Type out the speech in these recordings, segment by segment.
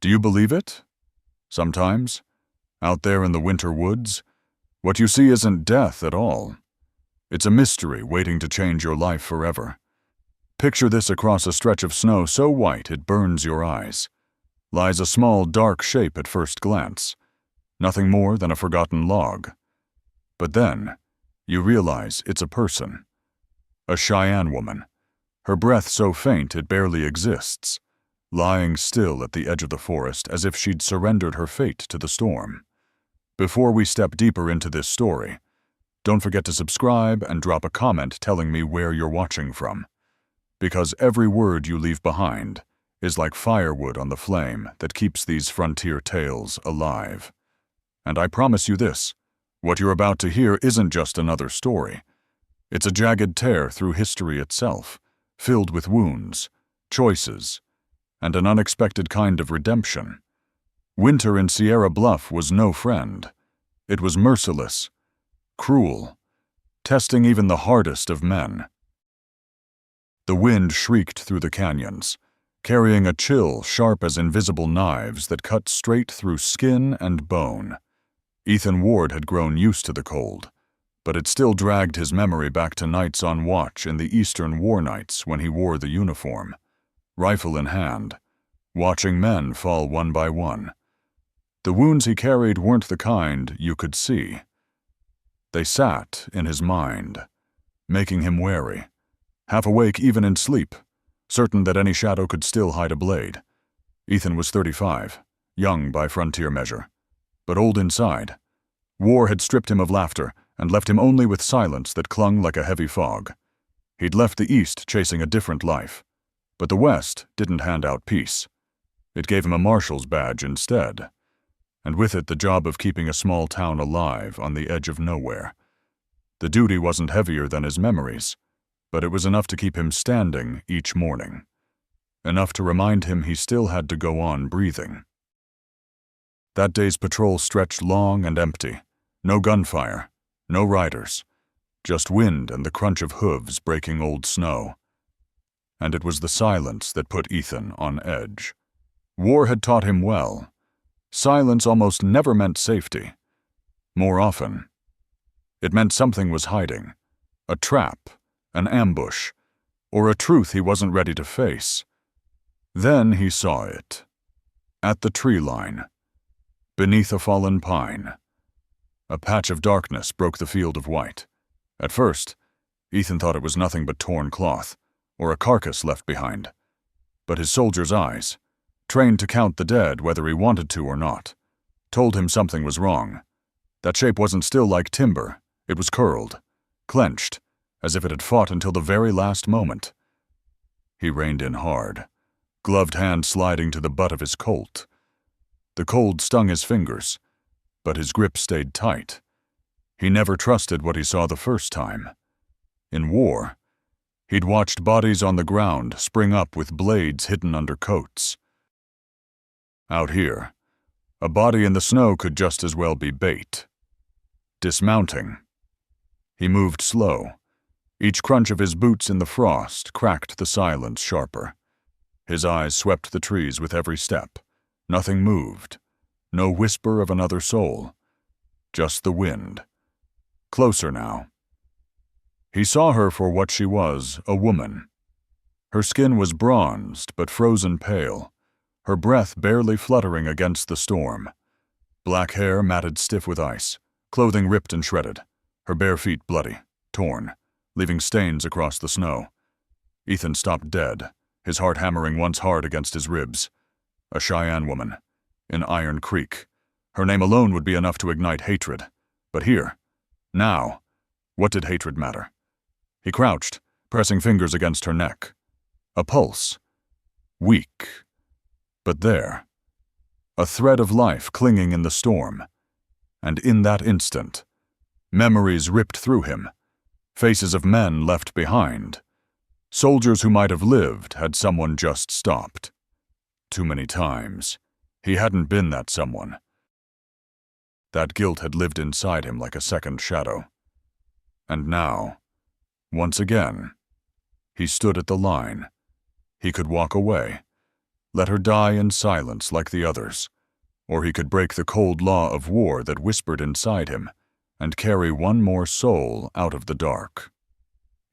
Do you believe it? Sometimes, out there in the winter woods, what you see isn't death at all. It's a mystery waiting to change your life forever. Picture this: across a stretch of snow so white it burns your eyes lies a small, dark shape at first glance, nothing more than a forgotten log. But then, you realize it's a person. A Cheyenne woman, her breath so faint it barely exists, lying still at the edge of the forest as if she'd surrendered her fate to the storm. Before we step deeper into this story, don't forget to subscribe and drop a comment telling me where you're watching from, because every word you leave behind is like firewood on the flame that keeps these frontier tales alive. And I promise you this, what you're about to hear isn't just another story. It's a jagged tear through history itself, filled with wounds, choices, and an unexpected kind of redemption. Winter in Sierra Bluff was no friend. It was merciless, cruel, testing even the hardest of men. The wind shrieked through the canyons, carrying a chill sharp as invisible knives that cut straight through skin and bone. Ethan Ward had grown used to the cold, but it still dragged his memory back to nights on watch in the Eastern war nights when he wore the uniform, rifle in hand, watching men fall one by one. The wounds he carried weren't the kind you could see. They sat in his mind, making him wary, half awake even in sleep, certain that any shadow could still hide a blade. Ethan was 35, young by frontier measure, but old inside. War had stripped him of laughter and left him only with silence that clung like a heavy fog. He'd left the East chasing a different life, but the West didn't hand out peace. It gave him a marshal's badge instead, and with it the job of keeping a small town alive on the edge of nowhere. The duty wasn't heavier than his memories, but it was enough to keep him standing each morning, enough to remind him he still had to go on breathing. That day's patrol stretched long and empty. No gunfire, no riders, just wind and the crunch of hooves breaking old snow. And it was the silence that put Ethan on edge. War had taught him well. Silence almost never meant safety. More often, it meant something was hiding, a trap, an ambush, or a truth he wasn't ready to face. Then he saw it. At the tree line, beneath a fallen pine. A patch of darkness broke the field of white. At first, Ethan thought it was nothing but torn cloth, or a carcass left behind. But his soldier's eyes, trained to count the dead whether he wanted to or not, told him something was wrong. That shape wasn't still like timber. It was curled, clenched, as if it had fought until the very last moment. He reined in hard, gloved hand sliding to the butt of his Colt. The cold stung his fingers, but his grip stayed tight. He never trusted what he saw the first time. In war, he'd watched bodies on the ground spring up with blades hidden under coats. Out here, a body in the snow could just as well be bait. Dismounting, he moved slow. Each crunch of his boots in the frost cracked the silence sharper. His eyes swept the trees with every step. Nothing moved. No whisper of another soul. Just the wind. Closer now. He saw her for what she was, a woman. Her skin was bronzed but frozen pale, her breath barely fluttering against the storm. Black hair matted stiff with ice, clothing ripped and shredded, her bare feet bloody, torn, leaving stains across the snow. Ethan stopped dead, his heart hammering once hard against his ribs. A Cheyenne woman, in Iron Creek. Her name alone would be enough to ignite hatred. But here, now, what did hatred matter? He crouched, pressing fingers against her neck. A pulse. Weak. But there. A thread of life clinging in the storm. And in that instant, memories ripped through him. Faces of men left behind. Soldiers who might have lived had someone just stopped. Too many times. He hadn't been that someone. That guilt had lived inside him like a second shadow. And now, once again, he stood at the line. He could walk away, Let her die in silence like the others, or he could break the cold law of war that whispered inside him and carry one more soul out of the dark.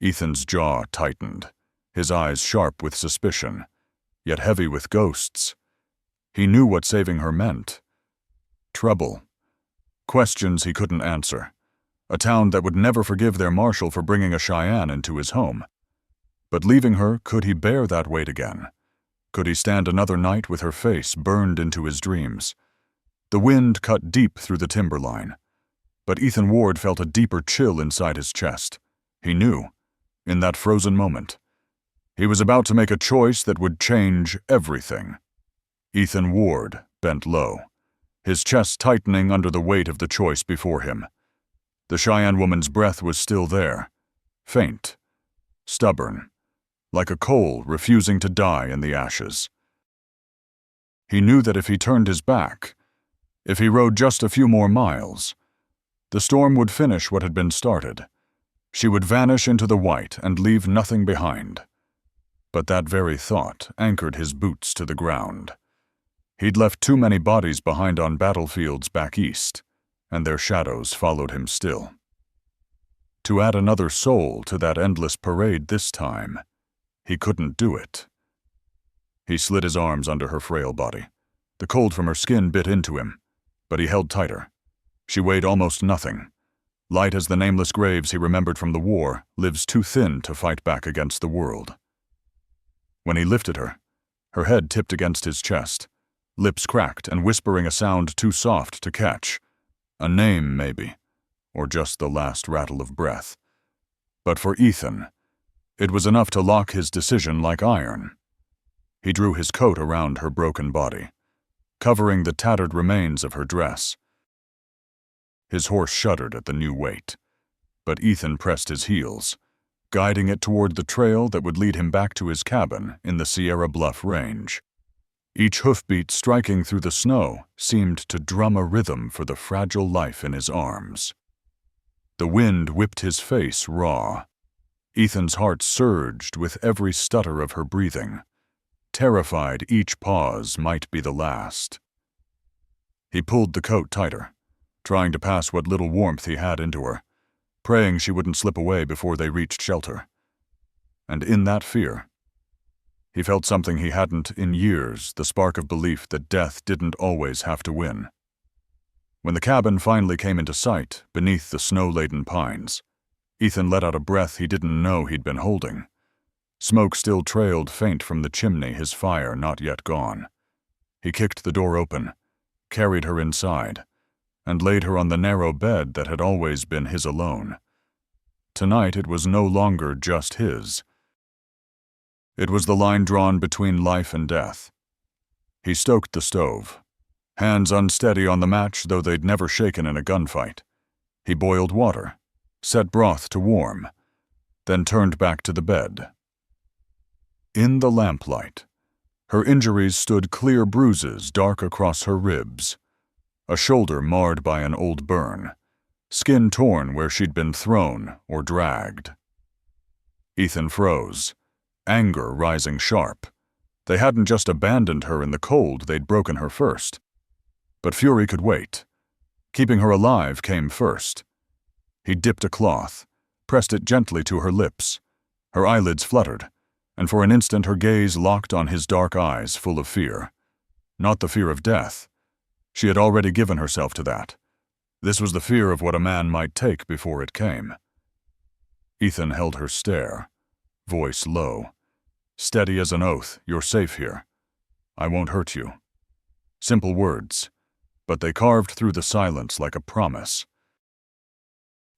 Ethan's jaw tightened, his eyes sharp with suspicion, yet heavy with ghosts. He knew what saving her meant. Trouble. Questions he couldn't answer. A town that would never forgive their marshal for bringing a Cheyenne into his home. But leaving her, could he bear that weight again? Could he stand another night with her face burned into his dreams? The wind cut deep through the timberline, but Ethan Ward felt a deeper chill inside his chest. He knew, in that frozen moment, he was about to make a choice that would change everything. Ethan Ward bent low, his chest tightening under the weight of the choice before him. The Cheyenne woman's breath was still there, faint, stubborn, like a coal refusing to die in the ashes. He knew that if he turned his back, if he rode just a few more miles, the storm would finish what had been started. She would vanish into the white and leave nothing behind. But that very thought anchored his boots to the ground. He'd left too many bodies behind on battlefields back east, and their shadows followed him still. To add another soul to that endless parade this time, he couldn't do it. He slid his arms under her frail body. The cold from her skin bit into him, but he held tighter. She weighed almost nothing. Light as the nameless graves he remembered from the war, lives too thin to fight back against the world. When he lifted her, her head tipped against his chest, lips cracked and whispering a sound too soft to catch. A name, maybe, or just the last rattle of breath. But for Ethan, it was enough to lock his decision like iron. He drew his coat around her broken body, covering the tattered remains of her dress. His horse shuddered at the new weight, but Ethan pressed his heels, guiding it toward the trail that would lead him back to his cabin in the Sierra Bluff Range. Each hoofbeat striking through the snow seemed to drum a rhythm for the fragile life in his arms. The wind whipped his face raw. Ethan's heart surged with every stutter of her breathing, terrified each pause might be the last. He pulled the coat tighter, trying to pass what little warmth he had into her, praying she wouldn't slip away before they reached shelter. And in that fear, he felt something he hadn't in years, the spark of belief that death didn't always have to win. When the cabin finally came into sight beneath the snow-laden pines, Ethan let out a breath he didn't know he'd been holding. Smoke still trailed faint from the chimney, his fire not yet gone. He kicked the door open, carried her inside, and laid her on the narrow bed that had always been his alone. Tonight it was no longer just his. It was the line drawn between life and death. He stoked the stove, hands unsteady on the match though they'd never shaken in a gunfight. He boiled water, set broth to warm, then turned back to the bed. In the lamplight, her injuries stood clear bruises dark across her ribs, a shoulder marred by an old burn, skin torn where she'd been thrown or dragged. Ethan froze, anger rising sharp. They hadn't just abandoned her in the cold, they'd broken her first. But fury could wait. Keeping her alive came first. He dipped a cloth, pressed it gently to her lips. Her eyelids fluttered, and for an instant her gaze locked on his dark eyes full of fear. Not the fear of death. She had already given herself to that. This was the fear of what a man might take before it came. Ethan held her stare, voice low. Steady as an oath, you're safe here. I won't hurt you. Simple words, but they carved through the silence like a promise.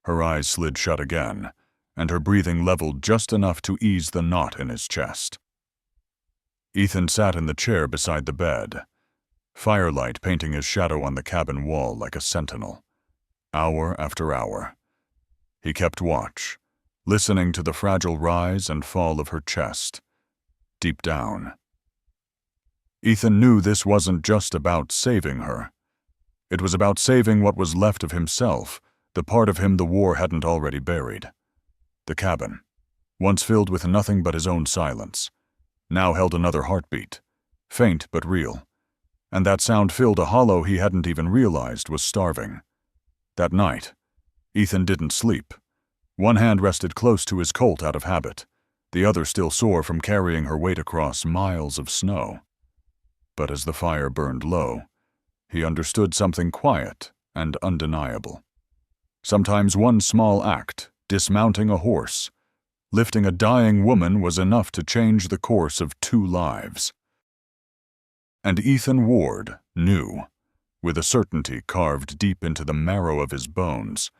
Her eyes slid shut again, and her breathing leveled just enough to ease the knot in his chest. Ethan sat in the chair beside the bed, firelight painting his shadow on the cabin wall like a sentinel. Hour after hour, he kept watch, listening to the fragile rise and fall of her chest. Deep down, Ethan knew this wasn't just about saving her. It was about saving what was left of himself, the part of him the war hadn't already buried. The cabin, once filled with nothing but his own silence, now held another heartbeat, faint but real, and that sound filled a hollow he hadn't even realized was starving. That night, Ethan didn't sleep. One hand rested close to his Colt out of habit, the other still sore from carrying her weight across miles of snow. But as the fire burned low, he understood something quiet and undeniable. Sometimes one small act, dismounting a horse, lifting a dying woman, was enough to change the course of 2 lives. And Ethan Ward knew, with a certainty carved deep into the marrow of his bones,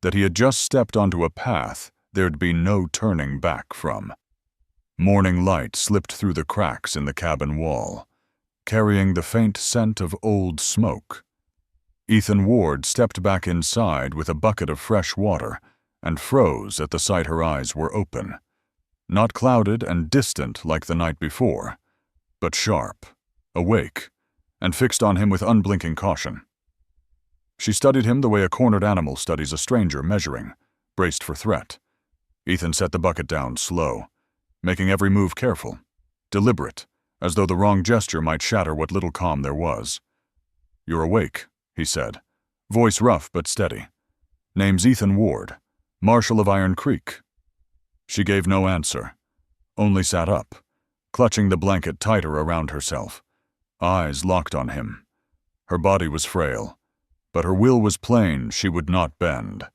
that he had just stepped onto a path there'd be no turning back from. Morning light slipped through the cracks in the cabin wall, carrying the faint scent of old smoke. Ethan Ward stepped back inside with a bucket of fresh water and froze at the sight her eyes were open, not clouded and distant like the night before, but sharp, awake, and fixed on him with unblinking caution. She studied him the way a cornered animal studies a stranger measuring, braced for threat. Ethan set the bucket down slow, making every move careful, deliberate, as though the wrong gesture might shatter what little calm there was. "You're awake," he said, voice rough but steady. "Name's Ethan Ward, Marshal of Iron Creek." She gave no answer, only sat up, clutching the blanket tighter around herself, eyes locked on him. Her body was frail, but her will was plain. She would not bend.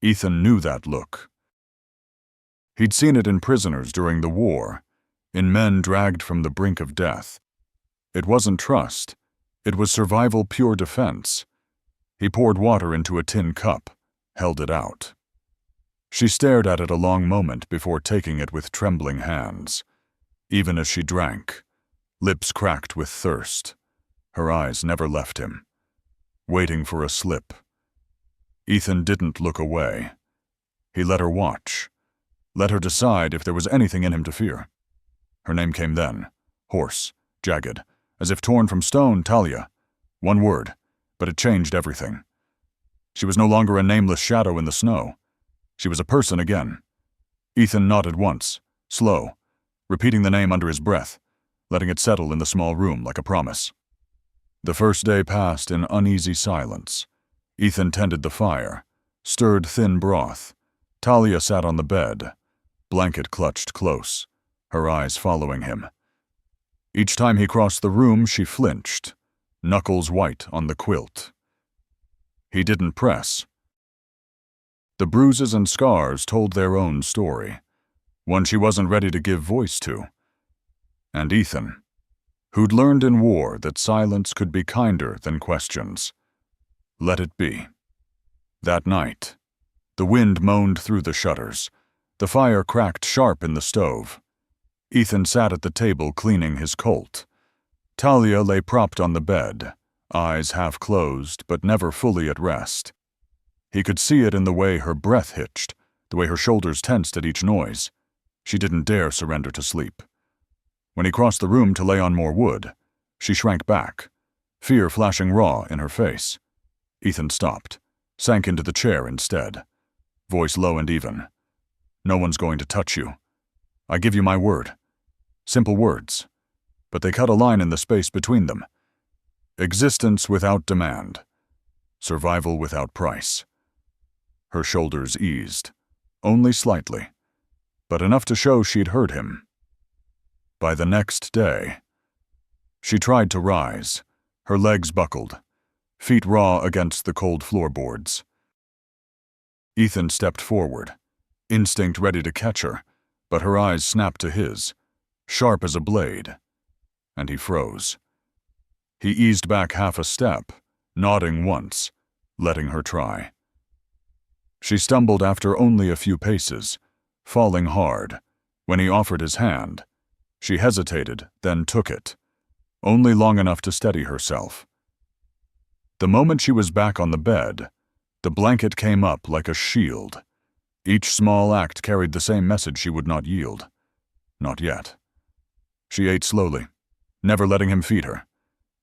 Ethan knew that look. He'd seen it in prisoners during the war, in men dragged from the brink of death. It wasn't trust. It was survival, pure defense. He poured water into a tin cup, held it out. She stared at it a long moment before taking it with trembling hands. Even as she drank, lips cracked with thirst, her eyes never left him, waiting for a slip. Ethan didn't look away. He let her watch, let her decide if there was anything in him to fear. Her name came then, hoarse, jagged, as if torn from stone. Talia. One word, but it changed everything. She was no longer a nameless shadow in the snow. She was a person again. Ethan nodded once, slow, repeating the name under his breath, letting it settle in the small room like a promise. The first day passed in uneasy silence. Ethan tended the fire, stirred thin broth. Talia sat on the bed, blanket clutched close, her eyes following him. Each time he crossed the room, she flinched, knuckles white on the quilt. He didn't press. The bruises and scars told their own story, one she wasn't ready to give voice to. And Ethan, who'd learned in war that silence could be kinder than questions, let it be. That night, the wind moaned through the shutters. The fire cracked sharp in the stove. Ethan sat at the table cleaning his Colt. Talia lay propped on the bed, eyes half closed but never fully at rest. He could see it in the way her breath hitched, the way her shoulders tensed at each noise. She didn't dare surrender to sleep. When he crossed the room to lay on more wood, she shrank back, fear flashing raw in her face. Ethan stopped, sank into the chair instead, voice low and even. "No one's going to touch you. I give you my word." Simple words, but they cut a line in the space between them. Existence without demand. Survival without price. Her shoulders eased, only slightly, but enough to show she'd heard him. By the next day, she tried to rise, her legs buckled, feet raw against the cold floorboards. Ethan stepped forward, instinct ready to catch her, but her eyes snapped to his, sharp as a blade, and he froze. He eased back half a step, nodding once, letting her try. She stumbled after only a few paces, falling hard. When he offered his hand, she hesitated, then took it, only long enough to steady herself. The moment she was back on the bed, the blanket came up like a shield. Each small act carried the same message she would not yield. Not yet. She ate slowly, never letting him feed her.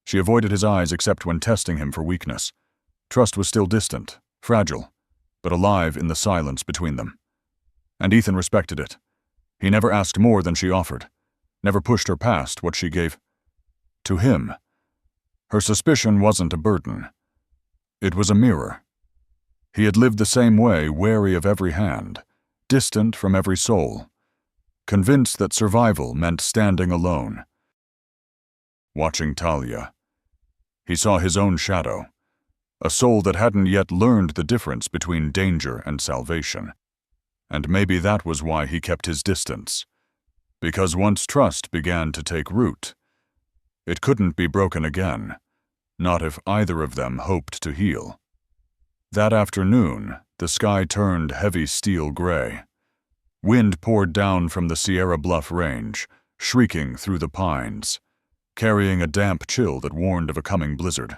She avoided his eyes except when testing him for weakness. Trust was still distant, fragile, but alive in the silence between them. And Ethan respected it. He never asked more than she offered, never pushed her past what she gave. to him. Her suspicion wasn't a burden. It was a mirror. He had lived the same way, wary of every hand, distant from every soul, convinced that survival meant standing alone. Watching Talia, he saw his own shadow, a soul that hadn't yet learned the difference between danger and salvation. And maybe that was why he kept his distance. Because once trust began to take root, it couldn't be broken again, not if either of them hoped to heal. That afternoon, the sky turned heavy steel gray. Wind poured down from the Sierra Bluff Range, shrieking through the pines, carrying a damp chill that warned of a coming blizzard.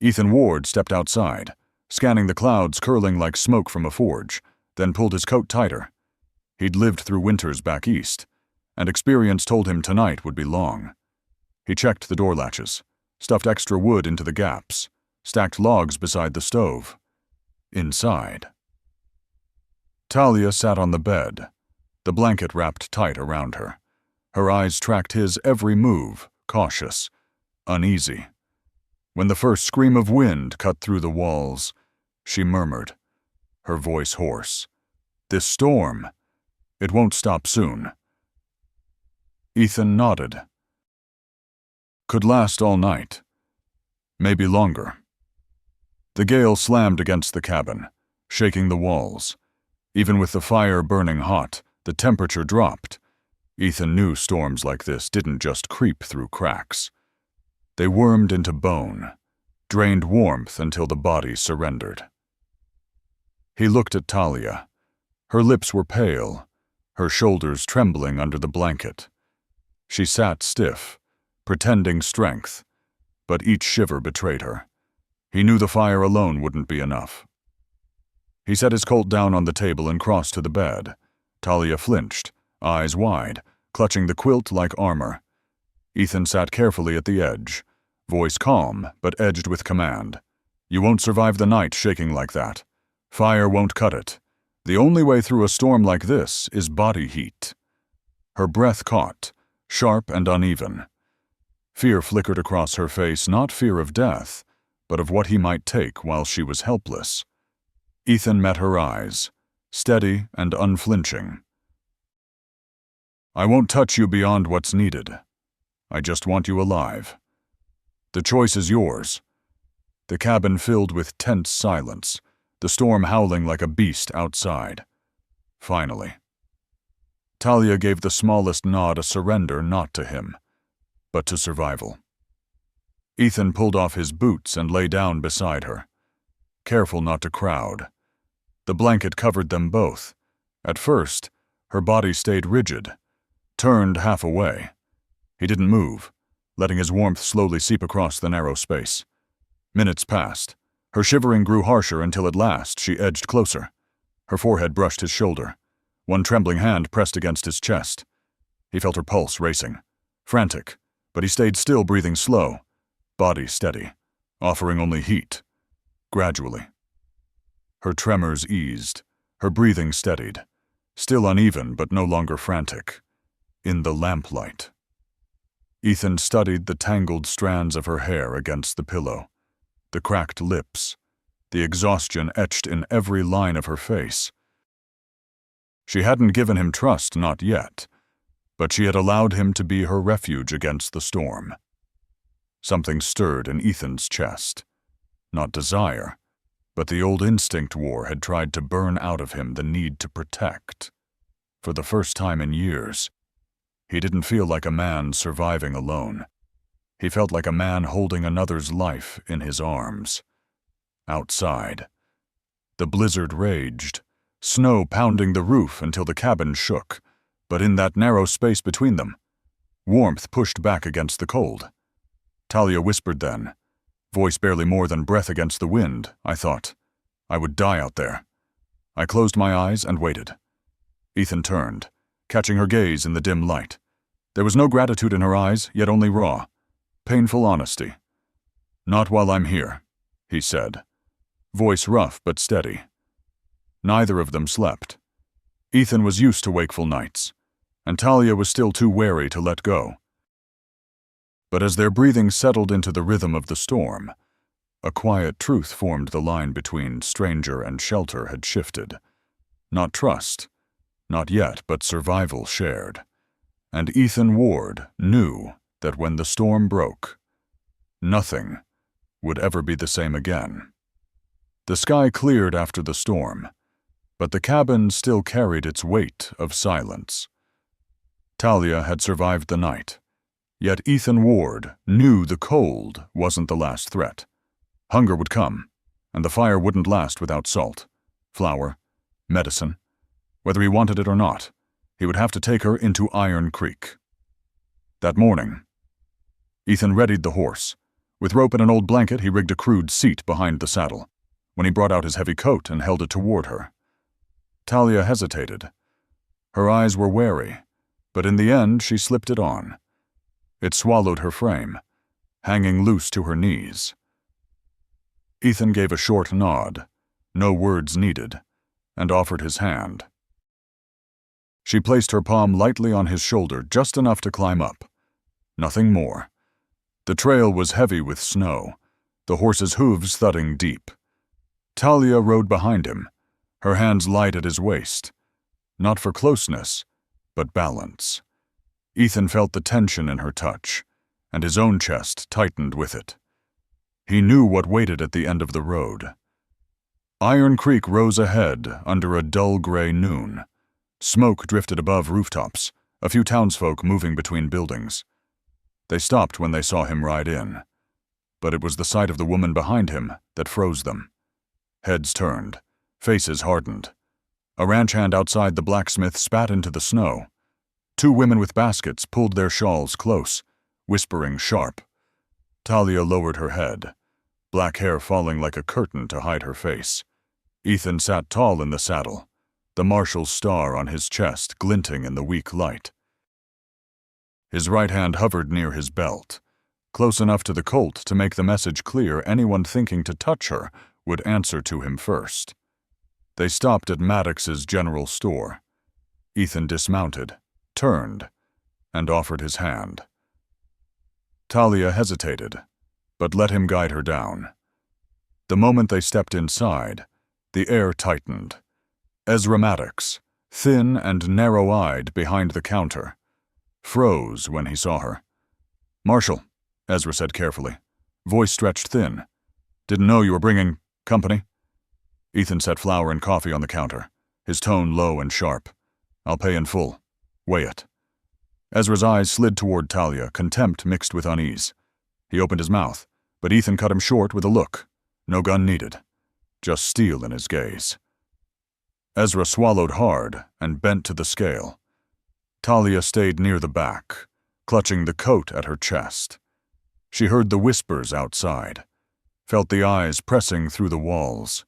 Ethan Ward stepped outside, scanning the clouds curling like smoke from a forge, then pulled his coat tighter. He'd lived through winters back east, and experience told him tonight would be long. He checked the door latches, stuffed extra wood into the gaps, stacked logs beside the stove. Inside, Talia sat on the bed, the blanket wrapped tight around her. Her eyes tracked his every move, cautious, uneasy. When the first scream of wind cut through the walls, she murmured, her voice hoarse, "This storm, it won't stop soon." Ethan nodded. Could last all night. Maybe longer. The gale slammed against the cabin, shaking the walls. Even with the fire burning hot, the temperature dropped. Ethan knew storms like this didn't just creep through cracks. They wormed into bone, drained warmth until the body surrendered. He looked at Talia. Her lips were pale, her shoulders trembling under the blanket. She sat stiff, pretending strength, but each shiver betrayed her. He knew the fire alone wouldn't be enough. He set his Colt down on the table and crossed to the bed. Talia flinched, eyes wide, clutching the quilt like armor. Ethan sat carefully at the edge, voice calm but edged with command. "You won't survive the night shaking like that. Fire won't cut it. The only way through a storm like this is body heat." Her breath caught, sharp and uneven. Fear flickered across her face, not fear of death, but of what he might take while she was helpless. Ethan met her eyes, steady and unflinching. "I won't touch you beyond what's needed. I just want you alive. The choice is yours." The cabin filled with tense silence, the storm howling like a beast outside. Finally, Talia gave the smallest nod, a surrender not to him, but to survival. Ethan pulled off his boots and lay down beside her, careful not to crowd. The blanket covered them both. At first, her body stayed rigid, turned half away. He didn't move, letting his warmth slowly seep across the narrow space. Minutes passed. Her shivering grew harsher until at last she edged closer. Her forehead brushed his shoulder. One trembling hand pressed against his chest. He felt her pulse racing, frantic, but he stayed still, breathing slow, body steady, offering only heat. Gradually, her tremors eased, her breathing steadied, still uneven but no longer frantic. In the lamplight, Ethan studied the tangled strands of her hair against the pillow, the cracked lips, the exhaustion etched in every line of her face. She hadn't given him trust, not yet, but she had allowed him to be her refuge against the storm. Something stirred in Ethan's chest. Not desire, but the old instinct war had tried to burn out of him the need to protect. For the first time in years, he didn't feel like a man surviving alone. He felt like a man holding another's life in his arms. Outside, the blizzard raged, snow pounding the roof until the cabin shook, but in that narrow space between them, warmth pushed back against the cold. Talia whispered then, voice barely more than breath against the wind. I thought, I would die out there. I closed my eyes and waited. Ethan turned, catching her gaze in the dim light. There was no gratitude in her eyes, yet only raw, painful honesty. "Not while I'm here," he said, voice rough but steady. Neither of them slept. Ethan was used to wakeful nights, and Talia was still too wary to let go. But as their breathing settled into the rhythm of the storm, a quiet truth formed. The line between stranger and shelter had shifted. Not trust, not yet, but survival shared. And Ethan Ward knew that when the storm broke, nothing would ever be the same again. The sky cleared after the storm, but the cabin still carried its weight of silence. Talia had survived the night, yet Ethan Ward knew the cold wasn't the last threat. Hunger would come, and the fire wouldn't last without salt, flour, medicine. Whether he wanted it or not, he would have to take her into Iron Creek. That morning, Ethan readied the horse. With rope and an old blanket, he rigged a crude seat behind the saddle. When he brought out his heavy coat and held it toward her, Talia hesitated. Her eyes were wary, but in the end she slipped it on. It swallowed her frame, hanging loose to her knees. Ethan gave a short nod, no words needed, and offered his hand. She placed her palm lightly on his shoulder, just enough to climb up. Nothing more. The trail was heavy with snow, the horse's hooves thudding deep. Talia rode behind him, her hands light at his waist. Not for closeness, but balance. Ethan felt the tension in her touch, and his own chest tightened with it. He knew what waited at the end of the road. Iron Creek rose ahead under a dull gray noon. Smoke drifted above rooftops, a few townsfolk moving between buildings. They stopped when they saw him ride in, but it was the sight of the woman behind him that froze them. Heads turned, faces hardened. A ranch hand outside the blacksmith spat into the snow. Two women with baskets pulled their shawls close, whispering sharp. Talia lowered her head, black hair falling like a curtain to hide her face. Ethan sat tall in the saddle, the marshal's star on his chest glinting in the weak light. His right hand hovered near his belt, close enough to the colt to make the message clear. Anyone thinking to touch her would answer to him first. They stopped at Maddox's general store. Ethan dismounted, turned, and offered his hand. Talia hesitated, but let him guide her down. The moment they stepped inside, the air tightened. Ezra Maddox, thin and narrow-eyed behind the counter, froze when he saw her. "Marshal," Ezra said carefully, voice stretched thin. "Didn't know you were bringing company." Ethan set flour and coffee on the counter, his tone low and sharp. "I'll pay in full. Weigh it." Ezra's eyes slid toward Talia, contempt mixed with unease. He opened his mouth, but Ethan cut him short with a look. No gun needed. Just steel in his gaze. Ezra swallowed hard and bent to the scale. Talia stayed near the back, clutching the coat at her chest. She heard the whispers outside, felt the eyes pressing through the walls.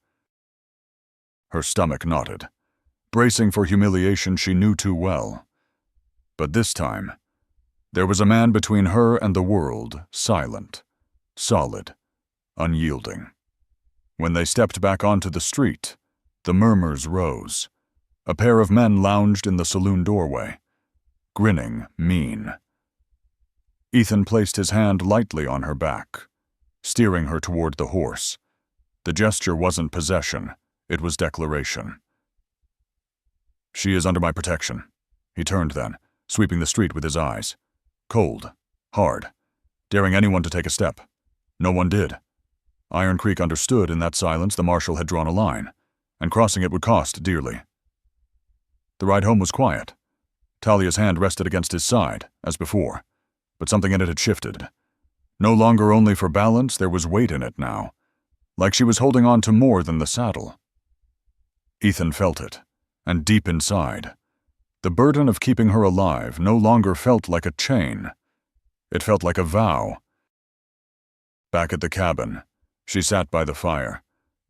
Her stomach knotted, bracing for humiliation she knew too well. But this time, there was a man between her and the world, silent, solid, unyielding. When they stepped back onto the street, the murmurs rose. A pair of men lounged in the saloon doorway, grinning mean. Ethan placed his hand lightly on her back, steering her toward the horse. The gesture wasn't possession, it was declaration. "She is under my protection." He turned then, sweeping the street with his eyes. Cold, hard, daring anyone to take a step. No one did. Iron Creek understood in that silence the marshal had drawn a line, and crossing it would cost dearly. The ride home was quiet. Talia's hand rested against his side, as before, but something in it had shifted. No longer only for balance, there was weight in it now, like she was holding on to more than the saddle. Ethan felt it, and deep inside, the burden of keeping her alive no longer felt like a chain. It felt like a vow. Back at the cabin, she sat by the fire,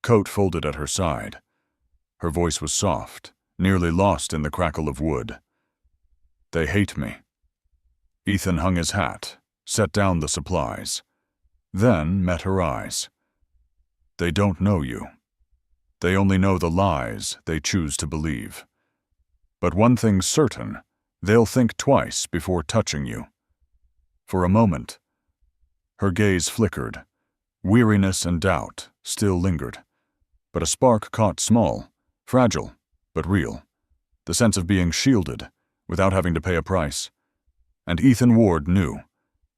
coat folded at her side. Her voice was soft, nearly lost in the crackle of wood. "They hate me." Ethan hung his hat, set down the supplies, then met her eyes. "They don't know you. They only know the lies they choose to believe. But one thing's certain, they'll think twice before touching you." For a moment, Her gaze flickered. Weariness and doubt still lingered. But a spark caught small, fragile, but real. The sense of being shielded, without having to pay a price. And Ethan Ward knew.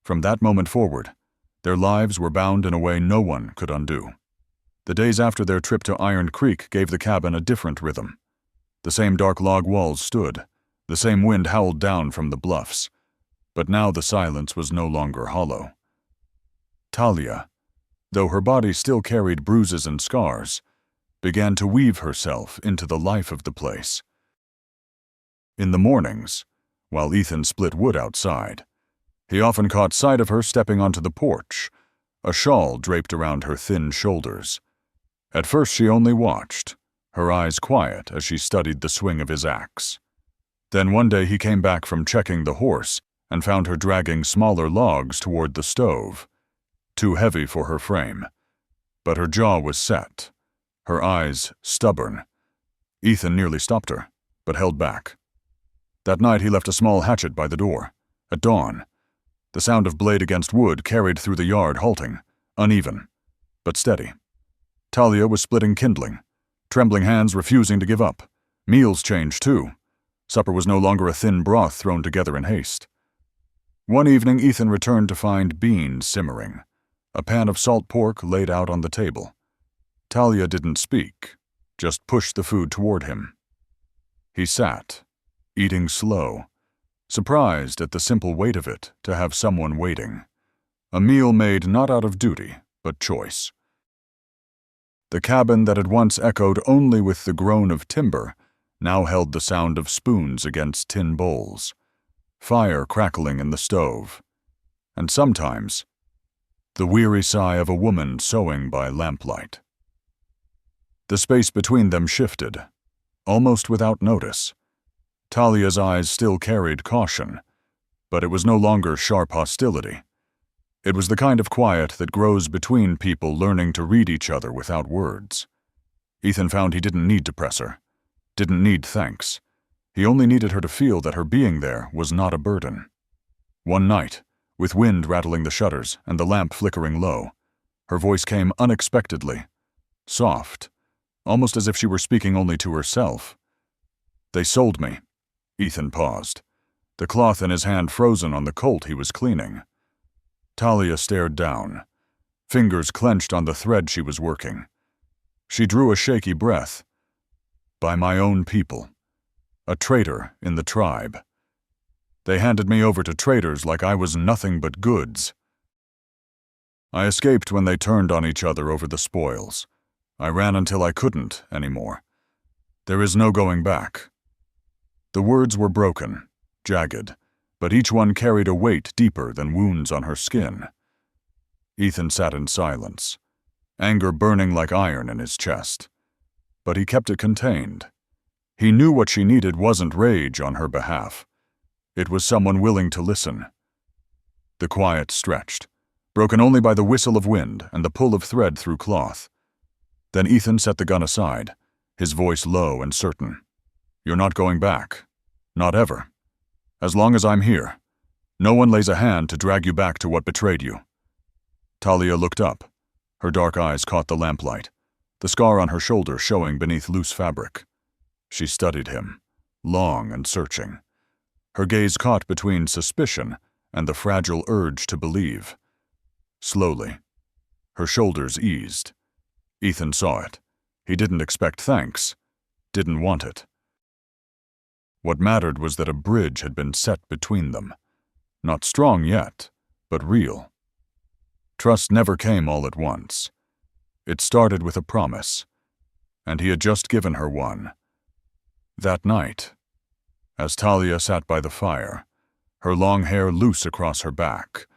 From that moment forward, their lives were bound in a way no one could undo. The days after their trip to Iron Creek gave the cabin a different rhythm. The same dark log walls stood, the same wind howled down from the bluffs, but now the silence was no longer hollow. Talia, though her body still carried bruises and scars, began to weave herself into the life of the place. In the mornings, while Ethan split wood outside, he often caught sight of her stepping onto the porch, a shawl draped around her thin shoulders. At first she only watched, her eyes quiet as she studied the swing of his axe. Then one day he came back from checking the horse and found her dragging smaller logs toward the stove, too heavy for her frame. But her jaw was set, her eyes stubborn. Ethan nearly stopped her, but held back. That night he left a small hatchet by the door. At dawn, the sound of blade against wood carried through the yard, halting, uneven, but steady. Talia was splitting kindling, trembling hands refusing to give up. Meals changed too. Supper was no longer a thin broth thrown together in haste. One evening Ethan returned to find beans simmering, a pan of salt pork laid out on the table. Talia didn't speak, just pushed the food toward him. He sat, eating slow, surprised at the simple weight of it to have someone waiting. A meal made not out of duty, but choice. The cabin that had once echoed only with the groan of timber now held the sound of spoons against tin bowls, fire crackling in the stove, and sometimes the weary sigh of a woman sewing by lamplight. The space between them shifted, almost without notice. Talia's eyes still carried caution, but it was no longer sharp hostility. It was the kind of quiet that grows between people learning to read each other without words. Ethan found he didn't need to press her, didn't need thanks. He only needed her to feel that her being there was not a burden. One night, with wind rattling the shutters and the lamp flickering low, her voice came unexpectedly, soft, almost as if she were speaking only to herself. "They sold me." Ethan paused, the cloth in his hand frozen on the colt he was cleaning. Talia stared down, fingers clenched on the thread she was working. She drew a shaky breath. "By my own people. A traitor in the tribe. They handed me over to traitors like I was nothing but goods. I escaped when they turned on each other over the spoils. I ran until I couldn't anymore. There is no going back." The words were broken, jagged, but each one carried a weight deeper than wounds on her skin. Ethan sat in silence, anger burning like iron in his chest. But he kept it contained. He knew what she needed wasn't rage on her behalf. It was someone willing to listen. The quiet stretched, broken only by the whistle of wind and the pull of thread through cloth. Then Ethan set the gun aside, his voice low and certain. "You're not going back. Not ever. As long as I'm here, no one lays a hand to drag you back to what betrayed you." Talia looked up. Her dark eyes caught the lamplight, the scar on her shoulder showing beneath loose fabric. She studied him, long and searching. Her gaze caught between suspicion and the fragile urge to believe. Slowly, her shoulders eased. Ethan saw it. He didn't expect thanks, didn't want it. What mattered was that a bridge had been set between them. Not strong yet, but real. Trust never came all at once. It started with a promise, and he had just given her one. That night, as Talia sat by the fire, her long hair loose across her back,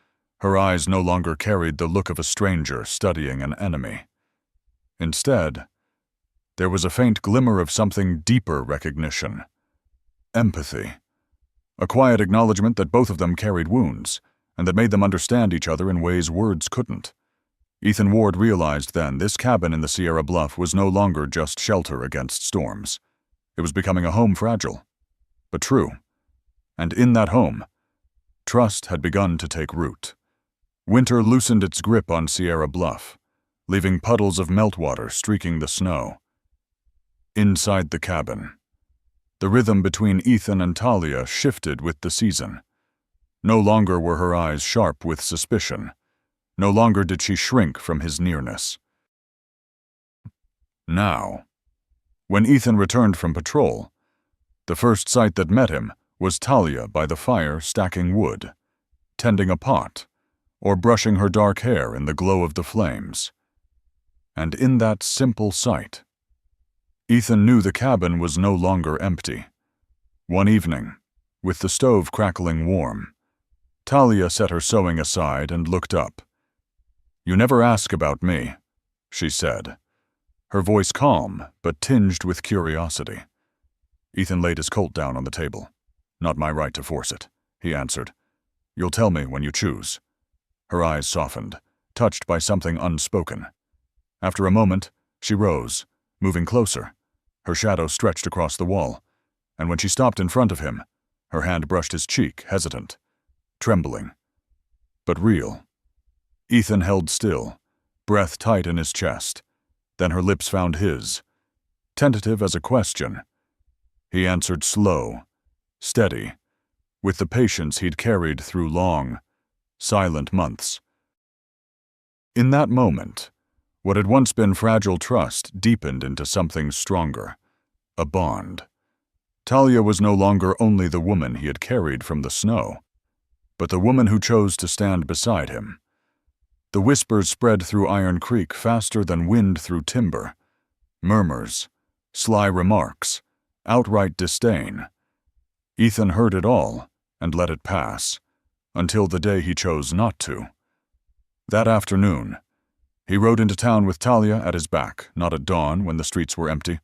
her eyes no longer carried the look of a stranger studying an enemy. Instead, there was a faint glimmer of something deeper recognition. Empathy. A quiet acknowledgement that both of them carried wounds, and that made them understand each other in ways words couldn't. Ethan Ward realized then this cabin in the Sierra Bluff was no longer just shelter against storms. It was becoming a home fragile, but true. And in that home, trust had begun to take root. Winter loosened its grip on Sierra Bluff, leaving puddles of meltwater streaking the snow. Inside the cabin, the rhythm between Ethan and Talia shifted with the season. No longer were her eyes sharp with suspicion. No longer did she shrink from his nearness. Now, when Ethan returned from patrol, the first sight that met him was Talia by the fire stacking wood, tending a pot, or brushing her dark hair in the glow of the flames. And in that simple sight, Ethan knew the cabin was no longer empty. One evening, with the stove crackling warm, Talia set her sewing aside and looked up. "You never ask about me," she said, her voice calm but tinged with curiosity. Ethan laid his Colt down on the table. "Not my right to force it," he answered. "You'll tell me when you choose." Her eyes softened, touched by something unspoken. After a moment, she rose, moving closer. Her shadow stretched across the wall, and when she stopped in front of him, her hand brushed his cheek, hesitant, trembling, but real. Ethan held still, breath tight in his chest. Then her lips found his, tentative as a question. He answered slow, steady, with the patience he'd carried through long, silent months. In that moment, what had once been fragile trust deepened into something stronger, a bond. Talia was no longer only the woman he had carried from the snow, but the woman who chose to stand beside him. The whispers spread through Iron Creek faster than wind through timber. Murmurs, sly remarks, outright disdain. Ethan heard it all and let it pass, until the day he chose not to. That afternoon, he rode into town with Talia at his back, not at dawn when the streets were empty,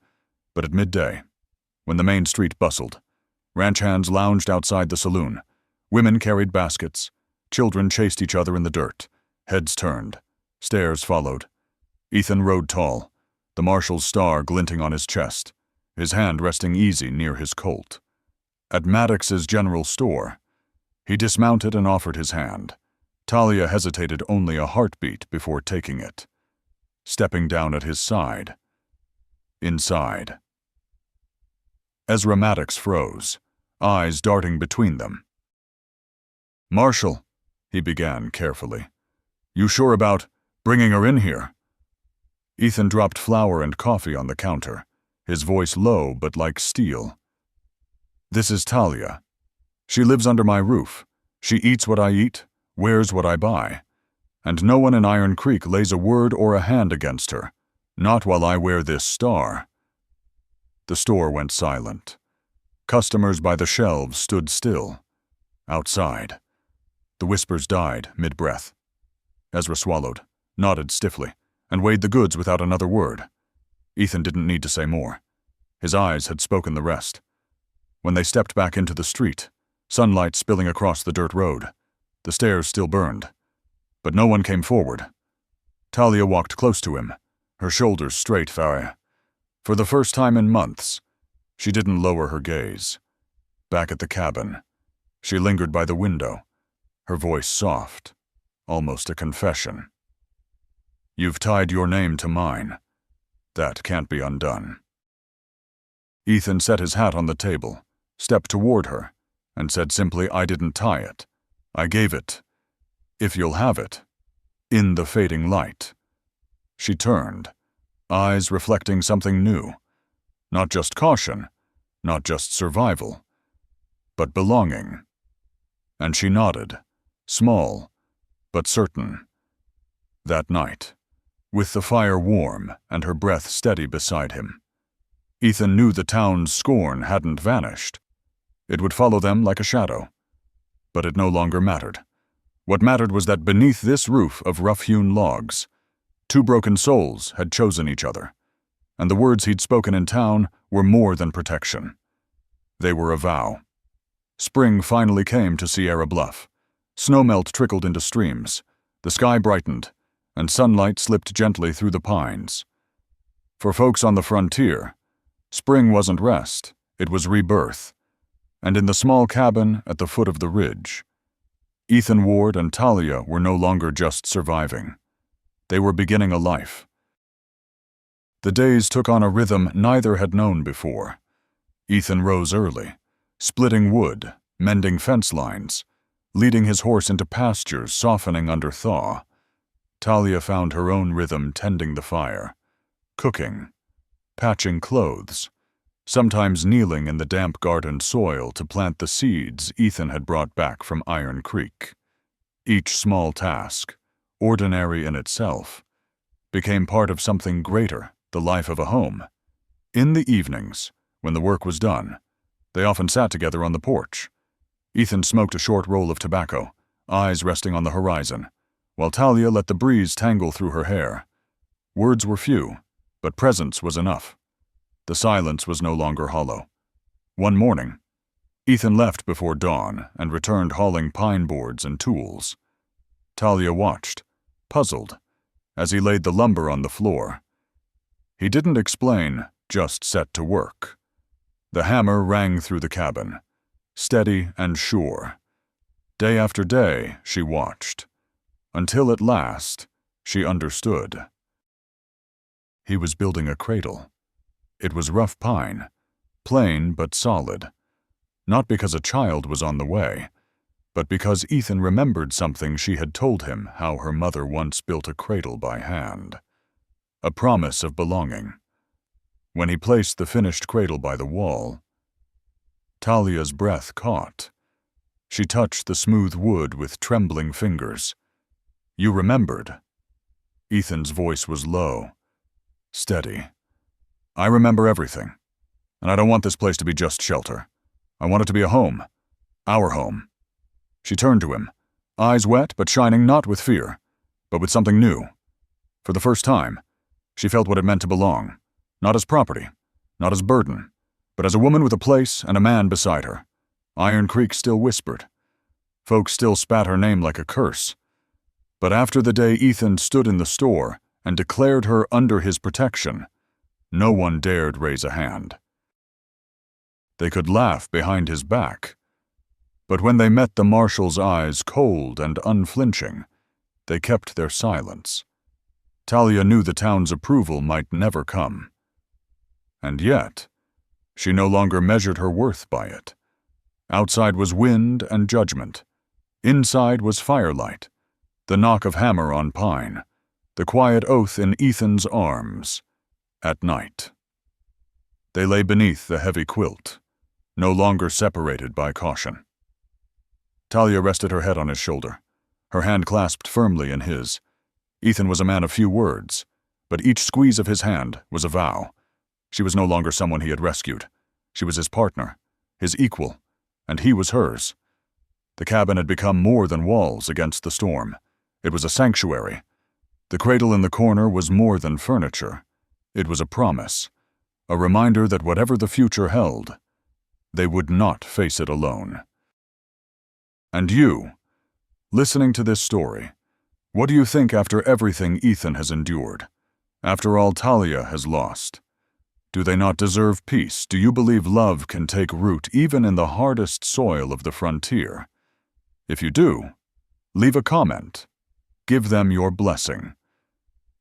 but at midday, when the main street bustled. Ranch hands lounged outside the saloon. Women carried baskets. Children chased each other in the dirt. Heads turned. Stares followed. Ethan rode tall, the marshal's star glinting on his chest, his hand resting easy near his Colt. At Maddox's general store, he dismounted and offered his hand. Talia hesitated only a heartbeat before taking it, stepping down at his side. Inside, Ezra Maddox froze, eyes darting between them. "Marshal," he began carefully, "you sure about bringing her in here?" Ethan dropped flour and coffee on the counter, his voice low but like steel. "This is Talia. She lives under my roof. She eats what I eat, wears what I buy, and no one in Iron Creek lays a word or a hand against her, not while I wear this star." The store went silent. Customers by the shelves stood still. Outside, the whispers died mid-breath. Ezra swallowed, nodded stiffly, and weighed the goods without another word. Ethan didn't need to say more. His eyes had spoken the rest. When they stepped back into the street, sunlight spilling across the dirt road, the stairs still burned, but no one came forward. Talia walked close to him, her shoulders straight. For the first time in months, she didn't lower her gaze. Back at the cabin, she lingered by the window, her voice soft, almost a confession. "You've tied your name to mine. That can't be undone." Ethan set his hat on the table, stepped toward her, and said simply, "I didn't tie it. I gave it, if you'll have it, in the fading light." She turned, eyes reflecting something new. Not just caution, not just survival, but belonging. And she nodded, small, but certain. That night, with the fire warm and her breath steady beside him, Ethan knew the town's scorn hadn't vanished. It would follow them like a shadow. But it no longer mattered. What mattered was that beneath this roof of rough-hewn logs, two broken souls had chosen each other, and the words he'd spoken in town were more than protection. They were a vow. Spring finally came to Sierra Bluff. Snowmelt trickled into streams, the sky brightened, and sunlight slipped gently through the pines. For folks on the frontier, spring wasn't rest, it was rebirth. And in the small cabin at the foot of the ridge, Ethan Ward and Talia were no longer just surviving. They were beginning a life. The days took on a rhythm neither had known before. Ethan rose early, splitting wood, mending fence lines, leading his horse into pastures softening under thaw. Talia found her own rhythm tending the fire, cooking, patching clothes, sometimes kneeling in the damp garden soil to plant the seeds Ethan had brought back from Iron Creek. Each small task, ordinary in itself, became part of something greater, the life of a home. In the evenings, when the work was done, they often sat together on the porch. Ethan smoked a short roll of tobacco, eyes resting on the horizon, while Talia let the breeze tangle through her hair. Words were few, but presence was enough. The silence was no longer hollow. One morning, Ethan left before dawn and returned hauling pine boards and tools. Talia watched, puzzled, as he laid the lumber on the floor. He didn't explain, just set to work. The hammer rang through the cabin, steady and sure. Day after day, she watched, until at last, she understood. He was building a cradle. It was rough pine, plain but solid, not because a child was on the way, but because Ethan remembered something she had told him how her mother once built a cradle by hand. A promise of belonging. When he placed the finished cradle by the wall, Talia's breath caught. She touched the smooth wood with trembling fingers. "You remembered." Ethan's voice was low, steady. "I remember everything, and I don't want this place to be just shelter. I want it to be a home. Our home." She turned to him, eyes wet but shining not with fear, but with something new. For the first time, she felt what it meant to belong, not as property, not as burden, but as a woman with a place and a man beside her. Iron Creek still whispered. Folks still spat her name like a curse. But after the day Ethan stood in the store and declared her under his protection, no one dared raise a hand. They could laugh behind his back, but when they met the marshal's eyes cold and unflinching, they kept their silence. Talia knew the town's approval might never come. And yet, she no longer measured her worth by it. Outside was wind and judgment. Inside was firelight, the knock of hammer on pine, the quiet oath in Ethan's arms. At night. They lay beneath the heavy quilt, no longer separated by caution. Talia rested her head on his shoulder, her hand clasped firmly in his. Ethan was a man of few words, but each squeeze of his hand was a vow. She was no longer someone he had rescued. She was his partner, his equal, and he was hers. The cabin had become more than walls against the storm. It was a sanctuary. The cradle in the corner was more than furniture. It was a promise, a reminder that whatever the future held, they would not face it alone. And you, listening to this story, what do you think after everything Ethan has endured? After all Talia has lost? Do they not deserve peace? Do you believe love can take root even in the hardest soil of the frontier? If you do, leave a comment. Give them your blessing.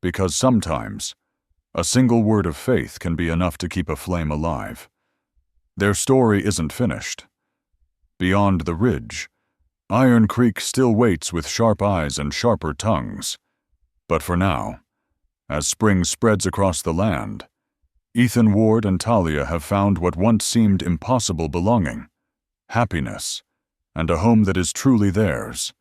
Because sometimes, a single word of faith can be enough to keep a flame alive. Their story isn't finished. Beyond the ridge, Iron Creek still waits with sharp eyes and sharper tongues. But for now, as spring spreads across the land, Ethan Ward and Talia have found what once seemed impossible belonging, happiness, and a home that is truly theirs.